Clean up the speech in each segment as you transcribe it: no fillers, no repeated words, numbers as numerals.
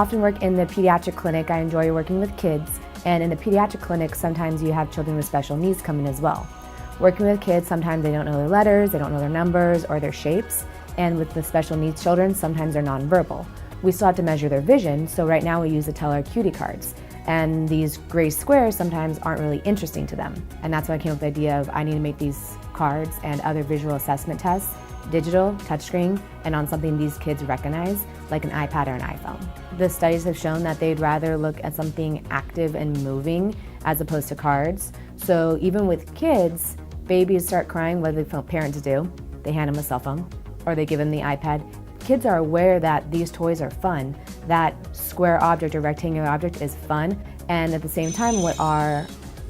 often work in the pediatric clinic. I enjoy working with kids, and in the pediatric clinic, sometimes you have children with special needs come in as well. Working with kids, sometimes they don't know their letters, they don't know their numbers or their shapes, and with the special needs children, sometimes they're nonverbal. We still have to measure their vision, so right now we use the Teller Acuity cards. And these gray squares sometimes aren't really interesting to them. And that's why I came up with the idea of I need to make these cards and other visual assessment tests digital, touchscreen, and on something these kids recognize, like an iPad or an iPhone. The studies have shown that they'd rather look at something active and moving as opposed to cards. So even with kids, babies start crying, what do parents do? They hand them a cell phone or they give them the iPad. Kids are aware that these toys are fun, that square object or rectangular object is fun, and at the same time what our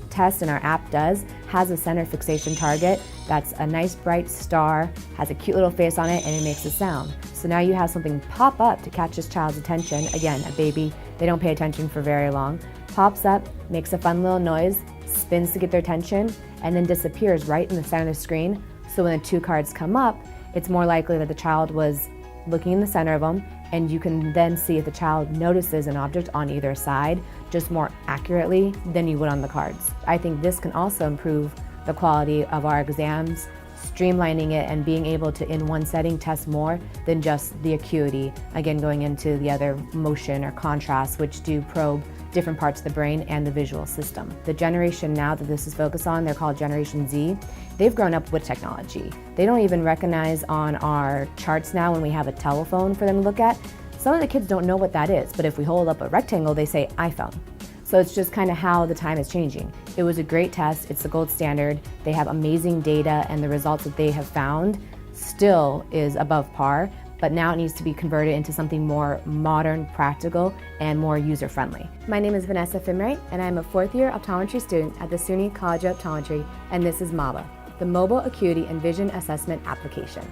test and our app does has a center fixation target that's a nice bright star, has a cute little face on it, and it makes a sound. So now you have something pop up to catch this child's attention. Again, a baby, they don't pay attention for very long. Pops up, makes a fun little noise, spins to get their attention, and then disappears right in the center of the screen. So when the two cards come up, it's more likely that the child was looking in the center of them, and you can then see if the child notices an object on either side just more accurately than you would on the cards. I think this can also improve the quality of our exams, streamlining it and being able to, in one setting, test more than just the acuity. Again, going into the other motion or contrast, which do probe different parts of the brain and the visual system. The generation now that this is focused on, they're called Generation Z. They've grown up with technology. They don't even recognize on our charts now when we have a telephone for them to look at. Some of the kids don't know what that is, but if we hold up a rectangle, they say iPhone. So it's just kind of how the time is changing. It was a great test, it's the gold standard. They have amazing data, and the results that they have found still is above par, but now it needs to be converted into something more modern, practical, and more user-friendly. My name is Vanessa Fimreite, and I'm a fourth-year optometry student at the SUNY College of Optometry, and this is MAVA, the Mobile Acuity and Vision Assessment application.